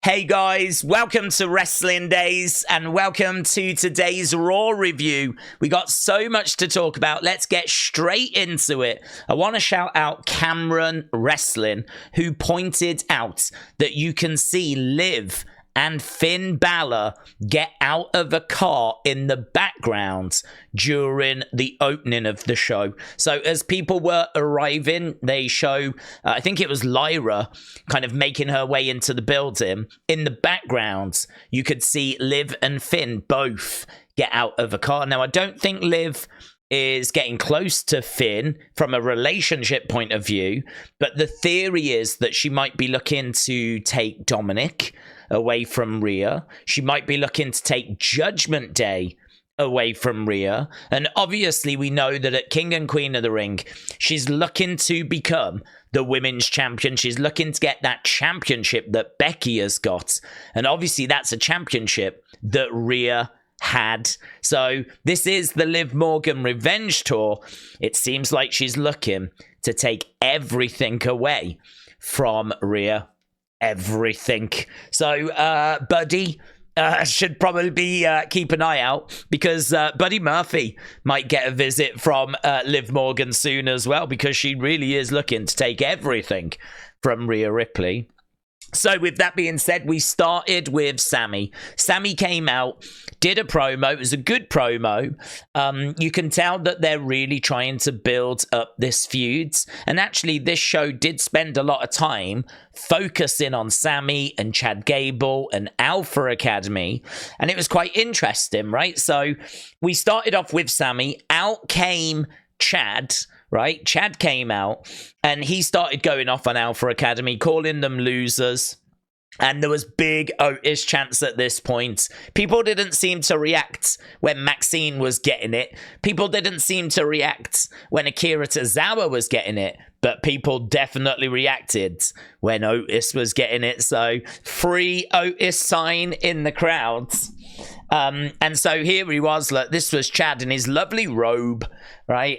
Hey guys, welcome to Wrestling Daze and welcome to today's Raw review. We got so much to talk about. Let's get straight into it. I want to shout out Cameron Wrestling, who pointed out that you can see Liv and Finn Balor get out of a car in the background during the opening of the show. So as people were arriving, they show, I think it was Lyra, kind of making her way into the building. In the background, you could see Liv and Finn both get out of a car. Now, I don't think Liv is getting close to Finn from a relationship point of view, but the theory is that she might be looking to take Dominic away from Rhea. She might be looking to take Judgment Day away from Rhea. And obviously we know that at King and Queen of the Ring, she's looking to become the women's champion. She's looking to get that championship that Becky has got. And obviously that's a championship that Rhea had. So this is the Liv Morgan Revenge Tour. It seems like she's looking to take everything away from Rhea. Everything. So Buddy should probably keep an eye out, because Buddy Murphy might get a visit from Liv Morgan soon as well, because she really is looking to take everything from Rhea Ripley. So with that being said, we started with Sami. Sami came out, did a promo. It was a good promo. You can tell that they're really trying to build up this feud. And actually, this show did spend a lot of time focusing on Sami and Chad Gable and Alpha Academy. And it was quite interesting, right? So we started off with Sami. Out came Chad, right? Chad came out and he started going off on Alpha Academy, calling them losers. And there was big Otis chants at this point. People didn't seem to react when Maxxine was getting it. People didn't seem to react when Akira Tozawa was getting it. But people definitely reacted when Otis was getting it. So, free Otis sign in the crowds. And so here he was, look, this was Chad in his lovely robe, right?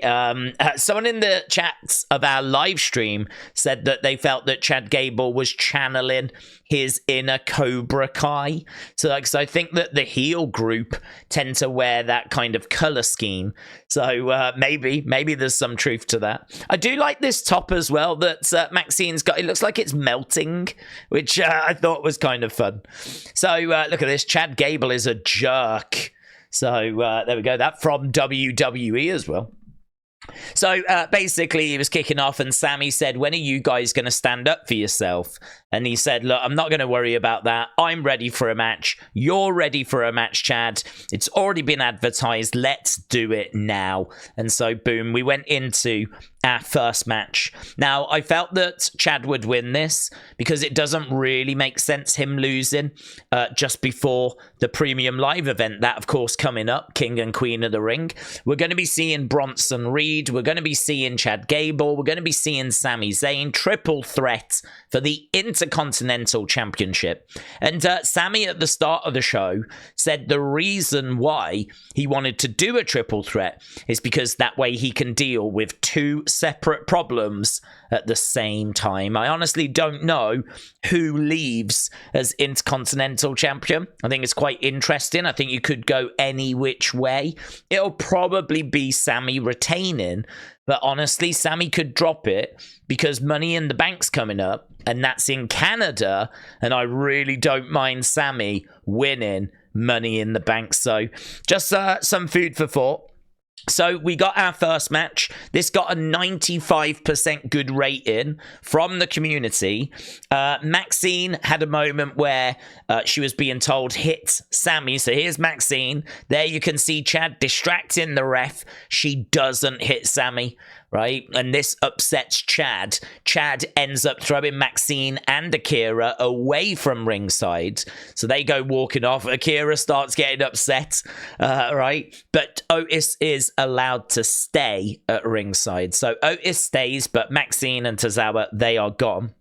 Someone in the chats of our live stream said that they felt that Chad Gable was channeling his inner Cobra Kai. So I think that the heel group tend to wear that kind of color scheme. So maybe there's some truth to that. I do like this top as well that Maxxine's got. It looks like it's melting, which I thought was kind of fun. So look at this. Chad Gable is a jerk. So there we go. That from WWE as well. So basically he was kicking off and Sami said, when are you guys going to stand up for yourself? And he said, look, I'm not going to worry about that. I'm ready for a match. You're ready for a match, Chad. It's already been advertised. Let's do it now. And so boom, we went into our first match. Now, I felt that Chad would win this because it doesn't really make sense him losing just before the Premium Live event. That, of course, coming up, King and Queen of the Ring. We're going to be seeing Bronson Reed. We're going to be seeing Chad Gable. We're going to be seeing Sami Zayn. Triple threat for the Intercontinental Championship. And Sami, at the start of the show, said the reason why he wanted to do a triple threat is because that way he can deal with two separate problems at the same time. I honestly don't know who leaves as Intercontinental Champion. I think it's quite interesting. I think you could go any which way. It'll probably be Sami retaining, but honestly, Sami could drop it because Money in the Bank's coming up, and that's in Canada, and I really don't mind Sami winning Money in the Bank. So just some food for thought. So we got our first match. This got a 95% good rating from the community. Maxxine had a moment where she was being told, hit Sami. So here's Maxxine. There you can see Chad distracting the ref. She doesn't hit Sami, right? And this upsets Chad. Chad ends up throwing Maxxine and Akira away from ringside. So they go walking off. Akira starts getting upset, right? But Otis is allowed to stay at ringside. So Otis stays, but Maxxine and Tozawa, they are gone.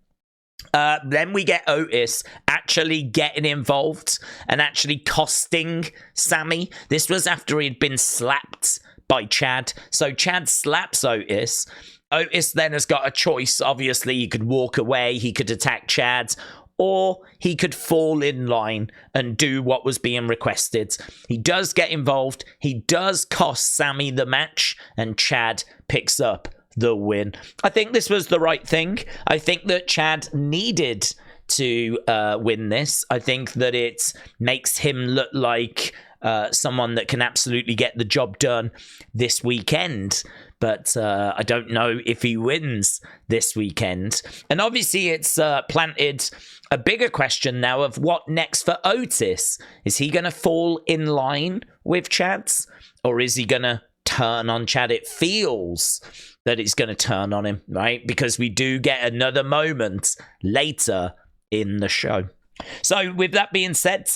Then we get Otis actually getting involved and actually costing Sami. This was after he'd been slapped by Chad. So Chad slaps Otis. Otis then has got a choice. Obviously, he could walk away. He could attack Chad. or he could fall in line and do what was being requested. He does get involved. He does cost Sami the match, and Chad picks up the win. I think this was the right thing. I think that Chad needed to win this. I think that it makes him look like someone that can absolutely get the job done this weekend. But I don't know if he wins this weekend. And obviously it's planted a bigger question now of what next for Otis. Is he going to fall in line with Chad's? Or is he going to turn on Chad? It feels that it's going to turn on him, right? Because we do get another moment later in the show. So with that being said,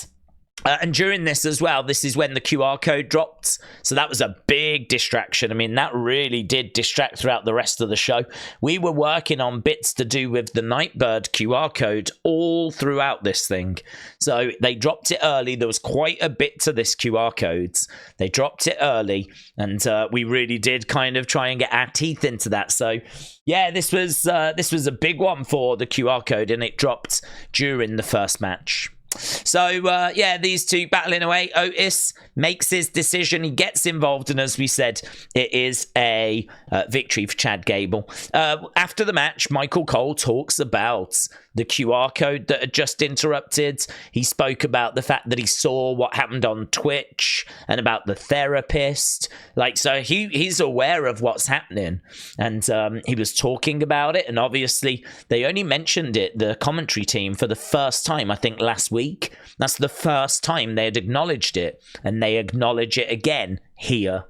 and during this as well, this is when the QR code dropped. So that was a big distraction. I mean, that really did distract throughout the rest of the show. We were working on bits to do with the Nightbird QR code all throughout this thing. So they dropped it early. There was quite a bit to this QR codes. They dropped it early, and we really did kind of try and get our teeth into that. So yeah, this was a big one for the QR code, and it dropped during the first match. So, yeah, these two battling away. Otis makes his decision. He gets involved. And as we said, it is a victory for Chad Gable. After the match, Michael Cole talks about the QR code that had just interrupted. He spoke about the fact that he saw what happened on Twitch and about the therapist. Like, so he's aware of what's happening. And he was talking about it. And obviously, they only mentioned it, the commentary team, for the first time, I think, last week. That's the first time they had acknowledged it. And they acknowledge it again here.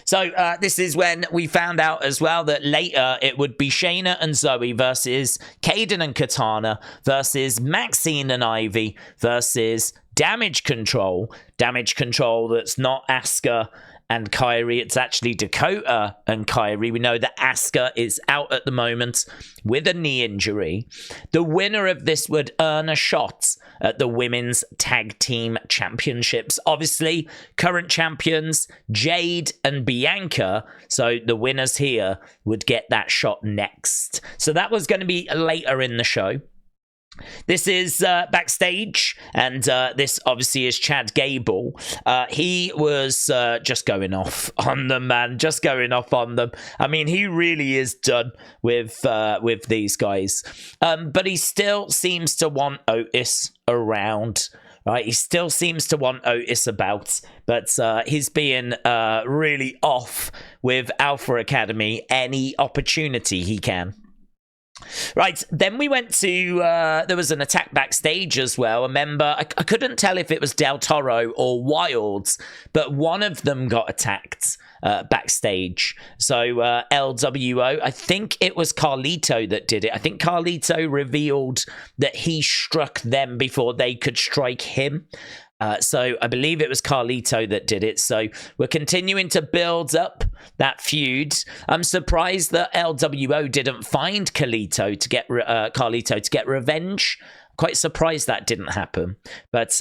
So this is when we found out as well that later it would be Shayna and Zoey versus Kayden and Katana versus Maxxine and Ivy versus Damage Control. Damage Control that's not Asuka and Kairi. It's actually Dakota and Kairi. We know that Asuka is out at the moment with a knee injury. The winner of this would earn a shot at the Women's Tag Team Championships. Obviously, current champions, Jade and Bianca. So the winners here would get that shot next. So that was going to be later in the show. This is backstage, and this obviously is Chad Gable. He was just going off on them, man. Just going off on them. I mean, he really is done with these guys. But he still seems to want Otis around. Right, he still seems to want Otis about, but he's being really off with Alpha Academy any opportunity he can. Right, then we went to, there was an attack backstage as well. Remember, I couldn't tell if it was Del Toro or Wilds, but one of them got attacked backstage. So LWO, I think it was Carlito that did it. I think Carlito revealed that he struck them before they could strike him. So I believe it was Carlito that did it. So we're continuing to build up that feud. I'm surprised that LWO didn't find Carlito to get revenge. Quite surprised that didn't happen. But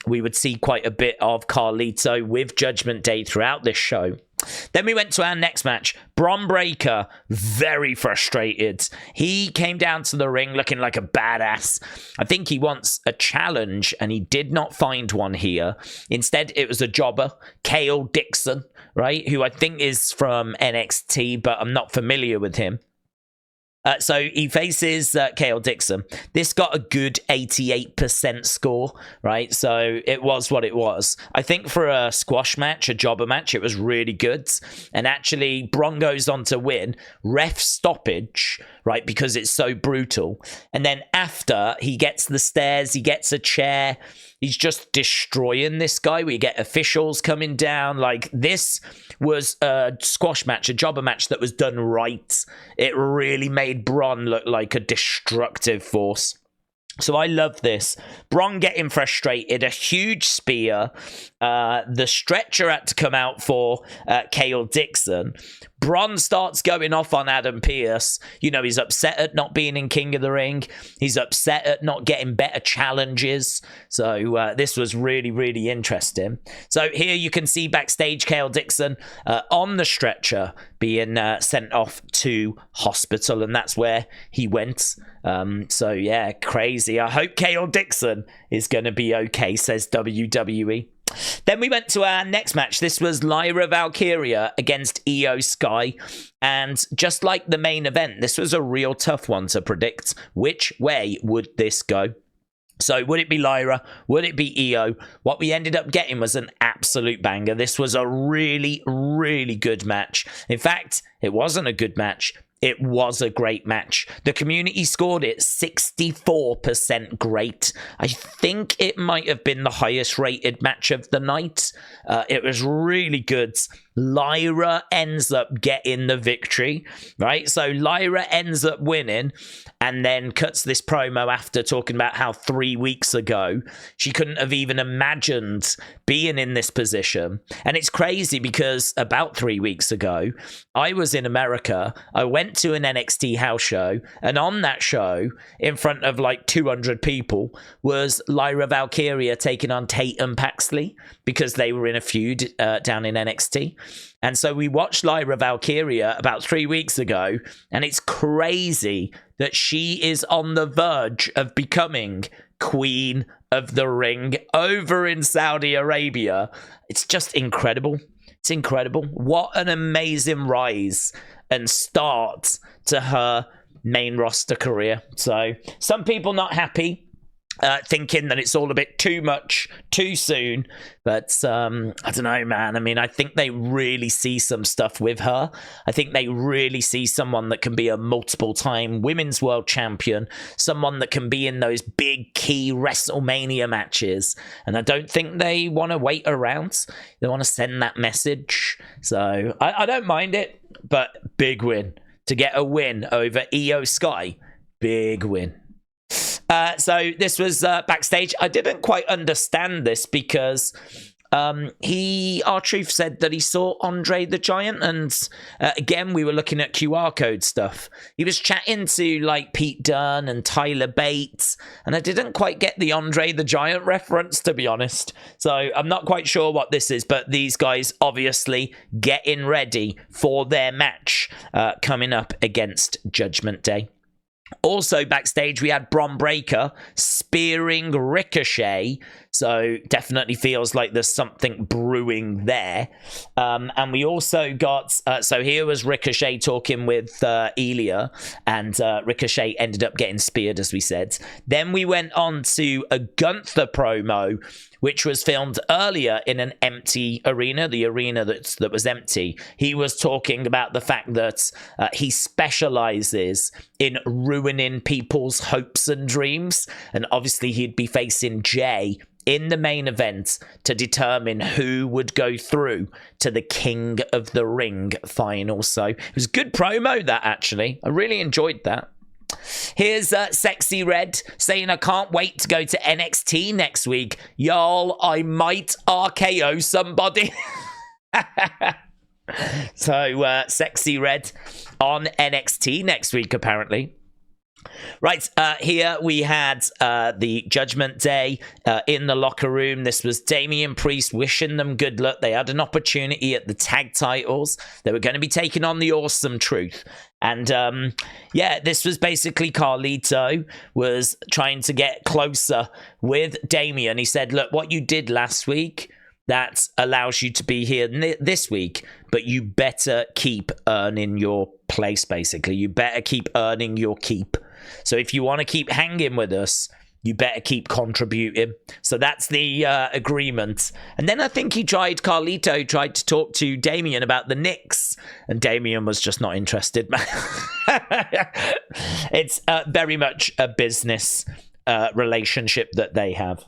we would see quite a bit of Carlito with Judgment Day throughout this show. Then we went to our next match. Bron Breakker, very frustrated. He came down to the ring looking like a badass. I think he wants a challenge, and he did not find one here. Instead, it was a jobber, Kale Dixon, right? Who I think is from NXT, but I'm not familiar with him. So he faces Kale Dixon. This got a good 88% score, right? So it was what it was. I think for a squash match, a jobber match, it was really good. And actually, Bron goes on to win. Ref stoppage, right? Because it's so brutal. And then after, he gets the stairs, he gets a chair. He's just destroying this guy. We get officials coming down. Like, this was a squash match, a jobber match that was done right. It really made Bron look like a destructive force. So I love this. Bron getting frustrated, a huge spear. The stretcher had to come out for Kale Dixon. Bron starts going off on Adam Pearce. You know, he's upset at not being in King of the Ring. He's upset at not getting better challenges. So this was really, really interesting. So here you can see backstage Kale Dixon on the stretcher being sent off to hospital, and that's where he went. So yeah, crazy. I hope Kale Dixon is going to be okay, says WWE. Then we went to our next match. This was Lyra Valkyria against Iyo Sky. And just like the main event, this was a real tough one to predict. Which way would this go? So would it be Lyra? Would it be Iyo? What we ended up getting was an absolute banger. This was a really, really good match. In fact, it wasn't a good match. It was a great match. The community scored it 64% great. I think it might have been the highest rated match of the night. It was really good. Lyra ends up getting the victory, right? So Lyra ends up winning and then cuts this promo after talking about how 3 weeks ago she couldn't have even imagined being in this position. And it's crazy because about 3 weeks ago, I was in America. I went to an NXT house show, and on that show, in front of like 200 people, was Lyra Valkyria taking on Tatum Paxley because they were in a feud down in NXT. And so we watched Lyra Valkyria about 3 weeks ago, and it's crazy that she is on the verge of becoming Queen of the Ring over in Saudi Arabia. It's just incredible. It's incredible. What an amazing rise and start to her main roster career. So some people not happy, thinking that it's all a bit too much, too soon. But I don't know, man. I mean, I think they really see some stuff with her. I think they really see someone that can be a multiple-time women's world champion, someone that can be in those big key WrestleMania matches. And I don't think they want to wait around. They want to send that message. So I don't mind it, but big win. To get a win over Iyo Sky, big win. So this was backstage. I didn't quite understand this because R-Truth said that he saw Andre the Giant, and again we were looking at QR code stuff. He was chatting to like Pete Dunne and Tyler Bates, and I didn't quite get the Andre the Giant reference, to be honest. So I'm not quite sure what this is, but these guys obviously getting ready for their match coming up against Judgment Day. Also backstage, we had Bron Breakker spearing Ricochet, so definitely feels like there's something brewing there. And we also got, so here was Ricochet talking with Ilya, and Ricochet ended up getting speared, as we said. Then we went on to a Gunther promo, which was filmed earlier in an empty arena, the arena that was empty. He was talking about the fact that he specializes in ruining people's hopes and dreams. And obviously he'd be facing Jey in the main event to determine who would go through to the King of the Ring final. So it was a good promo, that, actually. I really enjoyed that. Here's Sexy Red saying, I can't wait to go to NXT next week. Y'all, I might RKO somebody. So, Sexy Red on NXT next week, apparently. Right, here we had the Judgment Day in the locker room. This was Damian Priest wishing them good luck. They had an opportunity at the tag titles. They were going to be taking on the Awesome Truth. And yeah, this was basically Carlito was trying to get closer with Damian. He said, look, what you did last week, that allows you to be here this week, but you better keep earning your place, basically. You better keep earning your keep. So if you want to keep hanging with us, you better keep contributing. So that's the agreement. And then I think Carlito tried to talk to Damian about the Knicks, and Damian was just not interested. It's very much a business relationship that they have.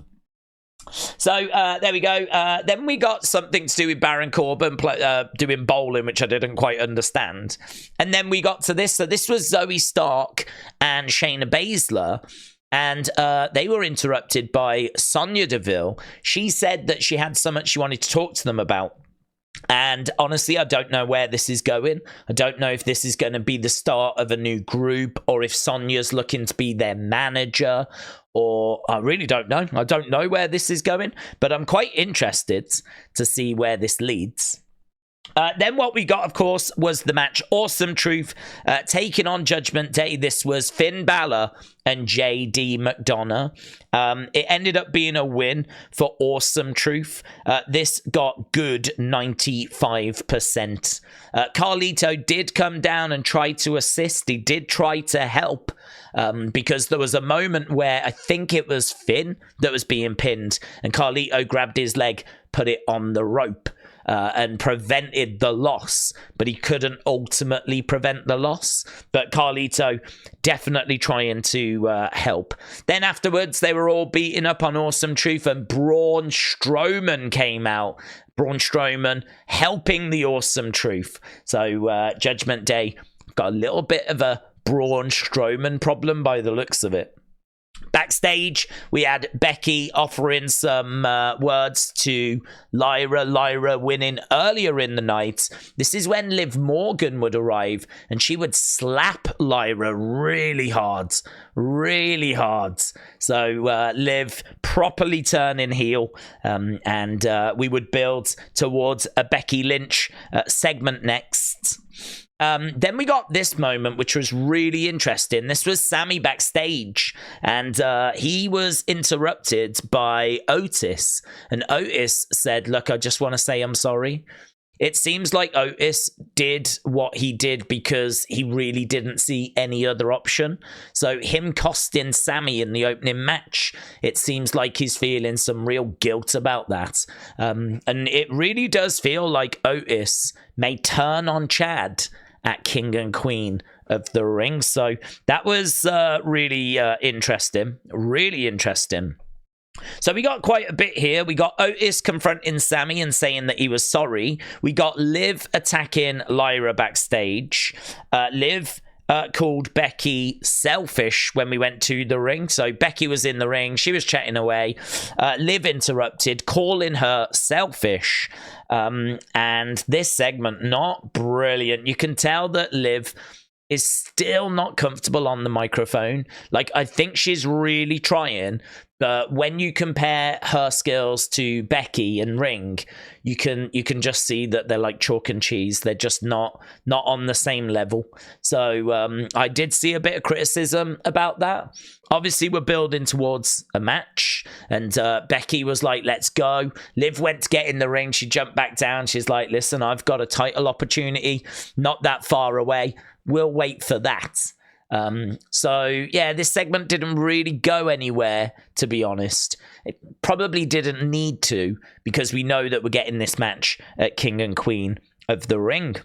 So there we go. Then we got something to do with Baron Corbin doing bowling, which I didn't quite understand. And then we got to this. So this was Zoey Stark and Shayna Baszler. And they were interrupted by Sonya Deville. She said that she had so much she wanted to talk to them about. And honestly, I don't know where this is going. I don't know if this is going to be the start of a new group, or if Sonya's looking to be their manager, or I really don't know. I don't know where this is going, but I'm quite interested to see where this leads. Then what we got, of course, was the match Awesome Truth taking on Judgment Day. This was Finn Balor and JD McDonough. It ended up being a win for Awesome Truth. This got good 95%. Carlito did come down and try to assist. He did try to help. Because there was a moment where I think it was Finn that was being pinned, and Carlito grabbed his leg, put it on the rope, and prevented the loss, but he couldn't ultimately prevent the loss. But Carlito definitely trying to help. Then afterwards, they were all beating up on Awesome Truth, and Braun Strowman came out. Braun Strowman helping the Awesome Truth. So Judgment Day got a little bit of a Braun Strowman problem by the looks of it. Backstage, we had Becky offering some words to Lyra. Lyra winning earlier in the night. This is when Liv Morgan would arrive, and she would slap Lyra really hard. Really hard. So Liv properly turning heel, and we would build towards a Becky Lynch segment next. Then we got this moment, which was really interesting. This was Sami backstage, and he was interrupted by Otis. And Otis said, look, I just want to say I'm sorry. It seems like Otis did what he did because he really didn't see any other option. So him costing Sami in the opening match, it seems like he's feeling some real guilt about that. And it really does feel like Otis may turn on Chad at King and Queen of the Ring. So that was really interesting. Really interesting. So we got quite a bit here. We got Otis confronting Sami and saying that he was sorry. We got Liv attacking Lyra backstage. Liv called Becky selfish when we went to the ring. So Becky was in the ring. She was chatting away. Liv interrupted, calling her selfish. And this segment, not brilliant. You can tell that Liv is still not comfortable on the microphone. Like, I think she's really trying, but when you compare her skills to Becky and ring, you can just see that they're like chalk and cheese. They're just not on the same level. So I did see a bit of criticism about that. Obviously, we're building towards a match, and Becky was like, let's go. Liv went to get in the ring. She jumped back down. She's like, listen, I've got a title opportunity not that far away. We'll wait for that. So yeah, this segment didn't really go anywhere, to be honest. It probably didn't need to, because we know that we're getting this match at King and Queen of the Ring.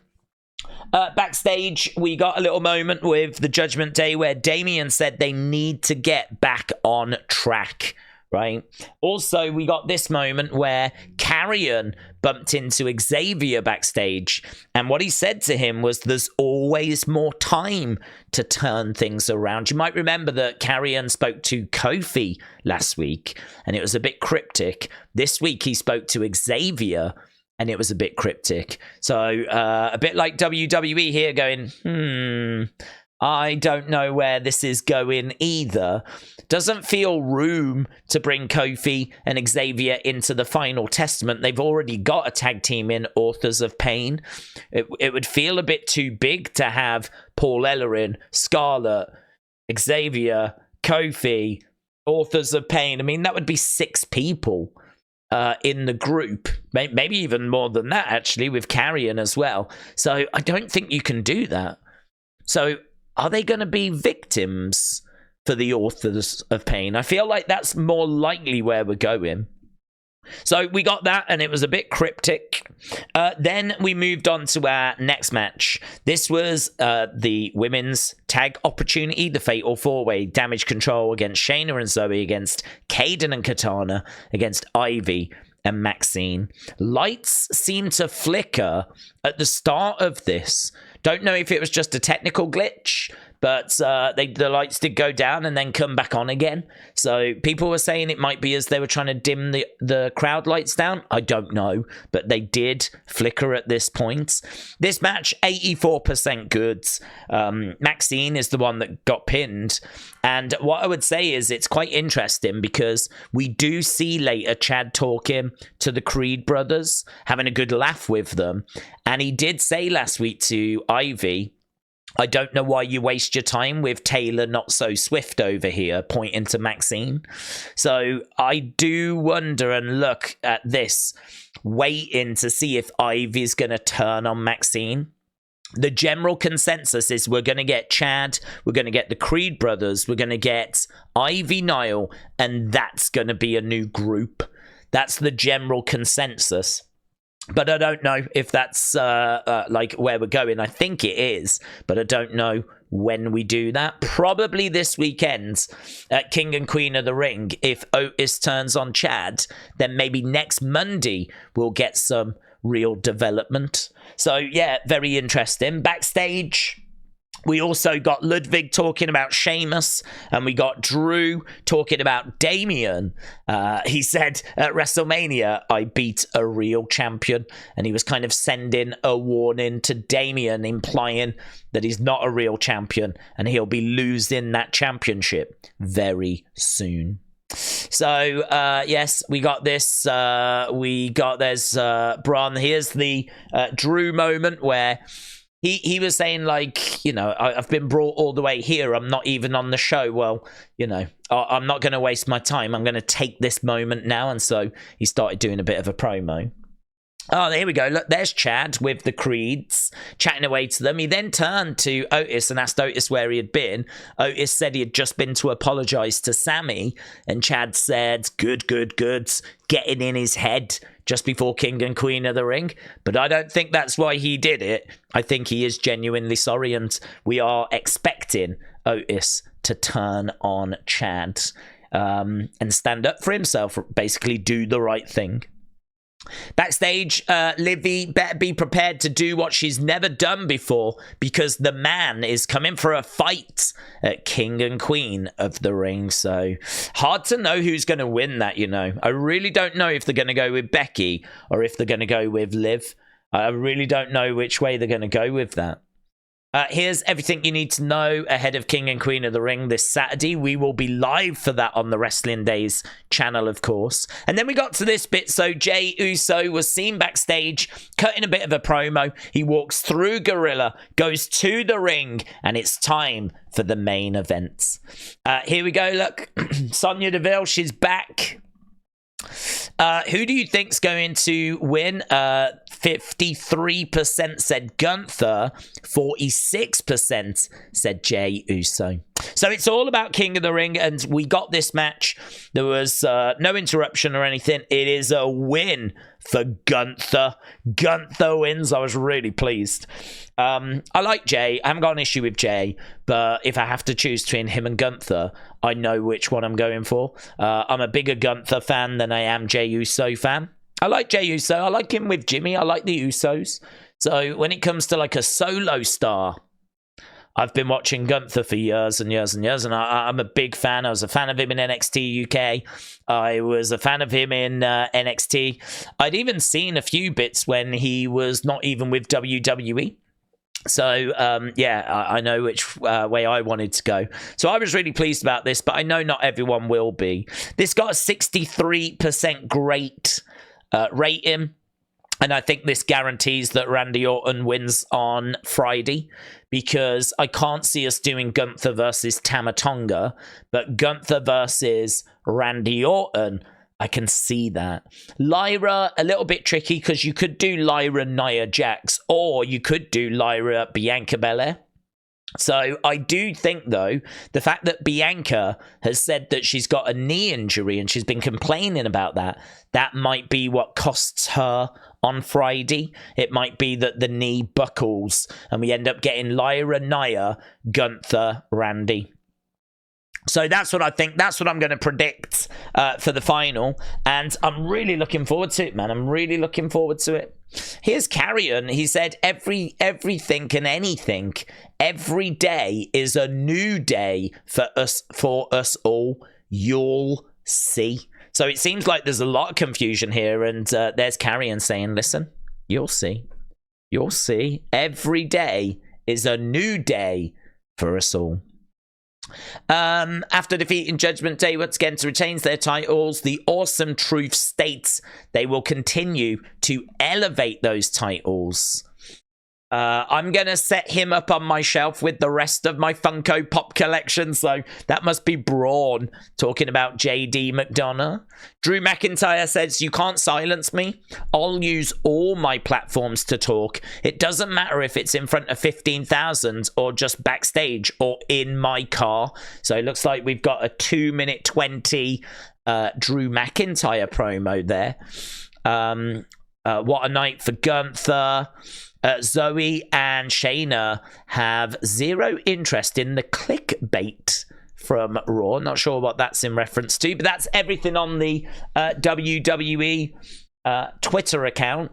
Backstage, we got a little moment with the Judgment Day where Damian said they need to get back on track. Right. Also, we got this moment where Karrion bumped into Xavier backstage, and what he said to him was, there's always more time to turn things around. You might remember that Karrion spoke to Kofi last week, and it was a bit cryptic. This week, he spoke to Xavier, and it was a bit cryptic. So a bit like WWE here going, I don't know where this is going either. Doesn't feel room to bring Kofi and Xavier into the Final Testament. They've already got a tag team in Authors of Pain. It would feel a bit too big to have Paul Ellering, Scarlett, Xavier, Kofi, Authors of Pain. I mean, that would be 6 people in the group. Maybe even more than that, actually, with Karrion as well. So I don't think you can do that. So are they going to be victims for the Authors of Pain? I feel like that's more likely where we're going. So we got that, and it was a bit cryptic. Then we moved on to our next match. This was the women's tag opportunity, the Fatal 4-Way, Damage Control against Shayna and Zoey, against Kayden and Katana, against Ivy and Maxxine. Lights seemed to flicker at the start of this. Don't know if it was just a technical glitch. but the lights did go down and then come back on again. So people were saying it might be as they were trying to dim the crowd lights down. I don't know, but they did flicker at this point. This match, 84% goods. Maxxine is the one that got pinned. And what I would say is it's quite interesting because we do see later Chad talking to the Creed brothers, having a good laugh with them. And he did say last week to Ivy, I don't know why you waste your time with Taylor not so swift over here, pointing to Maxxine. So I do wonder and look at this, waiting to see if Ivy's going to turn on Maxxine. The general consensus is we're going to get Chad, we're going to get the Creed brothers, we're going to get Ivy Nile, and that's going to be a new group. That's the general consensus. But I don't know if that's like where we're going. I think it is, but I don't know when we do that. Probably this weekend at King and Queen of the Ring. If Otis turns on Chad, then maybe next Monday we'll get some real development. So yeah, very interesting. Backstage, we also got Ludwig talking about Sheamus, and we got Drew talking about Damian. He said at WrestleMania, I beat a real champion, and he was kind of sending a warning to Damian, implying that he's not a real champion, and he'll be losing that championship very soon. So yes, we got this. There's Bron. Here's the Drew moment where he was saying, like, you know, I've been brought all the way here. I'm not even on the show. Well, you know, I'm not going to waste my time. I'm going to take this moment now. And so he started doing a bit of a promo. Oh, here we go. Look, there's Chad with the Creeds chatting away to them. He then turned to Otis and asked Otis where he had been. Otis said he had just been to apologize to Sami. And Chad said, good, getting in his head just before King and Queen of the Ring. But I don't think that's why he did it. I think he is genuinely sorry. And we are expecting Otis to turn on Chad and stand up for himself, basically do the right thing. Backstage, Livy better be prepared to do what she's never done before, because the man is coming for a fight at King and Queen of the Ring. So hard to know who's going to win that, you know. I really don't know if they're going to go with Becky or if they're going to go with Liv. I really don't know which way they're going to go with that. Here's everything you need to know ahead of King and Queen of the Ring this Saturday. We will be live for that on the Wrestling Daze channel, of course. And then we got to this bit. So Jey Uso was seen backstage cutting a bit of a promo. He walks through Gorilla, goes to the ring, and it's time for the main event. Here we go. Look, Sonya Deville, she's back. Who do you think's going to win? 53% said Gunther, 46% said Jey Uso. So it's all about King of the Ring, and we got this match. There was no interruption or anything. It is a win for Gunther. Gunther wins. I was really pleased. I like Jey. I haven't got an issue with Jey, but if I have to choose between him and Gunther, I know which one I'm going for. I'm a bigger Gunther fan than I am Jey Uso fan. I like Jey Uso. I like him with Jimmy. I like the Usos. So when it comes to like a solo star, I've been watching Gunther for years and years and years, and I'm a big fan. I was a fan of him in NXT UK. I was a fan of him in NXT. I'd even seen a few bits when he was not even with WWE. So, yeah, I know which way I wanted to go. So I was really pleased about this, but I know not everyone will be. This got a 63% great rating. And I think this guarantees that Randy Orton wins on Friday, because I can't see us doing Gunther versus Tama Tonga, but Gunther versus Randy Orton, I can see that. Lyra, a little bit tricky, because you could do Lyra Nia Jax, or you could do Lyra Bianca Belair. So I do think, though, the fact that Bianca has said that she's got a knee injury and she's been complaining about that, that might be what costs her on Friday. It might be that the knee buckles and we end up getting Lyra, Nia, Gunther, Randy. So that's what I think. That's what I'm going to predict for the final. And I'm really looking forward to it, man. I'm really looking forward to it. Here's Carrion. He said, everything and anything, every day is a new day for us all. You'll see. So it seems like there's a lot of confusion here. And there's Carrion saying, listen, you'll see. You'll see. Every day is a new day for us all. After defeating Judgment Day once again to retain their titles, the Awesome Truth states they will continue to elevate those titles. I'm going to set him up on my shelf with the rest of my Funko Pop collection. So that must be Braun talking about JD McDonough. Drew McIntyre says, you can't silence me. I'll use all my platforms to talk. It doesn't matter if it's in front of 15,000 or just backstage or in my car. So it looks like we've got a 2-minute 20 Drew McIntyre promo there. What a night for Gunther. Zoey and Shayna have zero interest in the clickbait from Raw. Not sure what that's in reference to, but that's everything on the WWE Twitter account.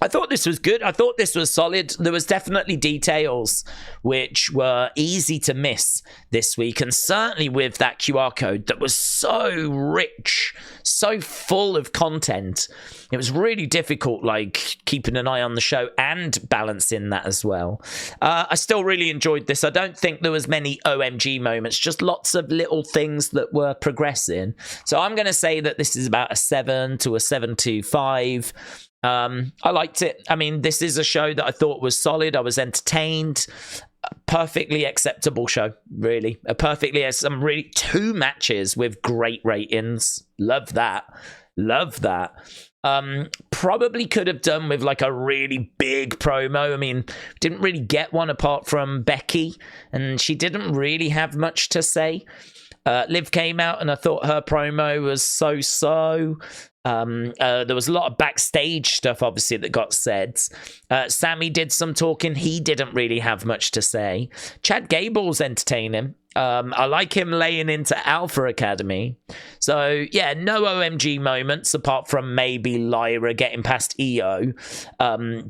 I thought this was good. I thought this was solid. There was definitely details which were easy to miss this week, and certainly with that QR code that was so rich, so full of content. It was really difficult, like, keeping an eye on the show and balancing that as well. I still really enjoyed this. I don't think there was many OMG moments, just lots of little things that were progressing. So I'm going to say that this is about a 7 to a 7.25. I liked it. I mean, this is a show that I thought was solid. I was entertained. A perfectly acceptable show, really. Some really 2 matches with great ratings. Love that. Love that. Probably could have done with like a really big promo. I mean, didn't really get one apart from Becky, and she didn't really have much to say. Liv came out, and I thought her promo was so-so. There was a lot of backstage stuff, obviously, that got said. Sami did some talking. He didn't really have much to say. Chad Gable's entertaining. I like him laying into Alpha Academy. So, yeah, no OMG moments apart from maybe Lyra getting past Iyo.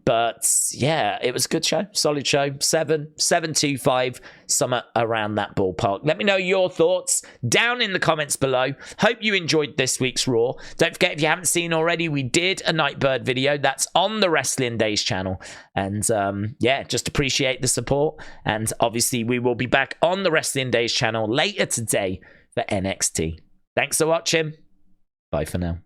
But, yeah, it was a good show. Solid show. 7.25, somewhere around that ballpark. Let me know your thoughts down in the comments below. Hope you enjoyed this week's Raw. Don't forget, if you haven't seen already, we did a Nightbird video. That's on the Wrestling Days channel. And, yeah, just appreciate the support. And, obviously, we will be back on the Wrestling Days channel later today for NXT. Thanks for watching. Bye for now.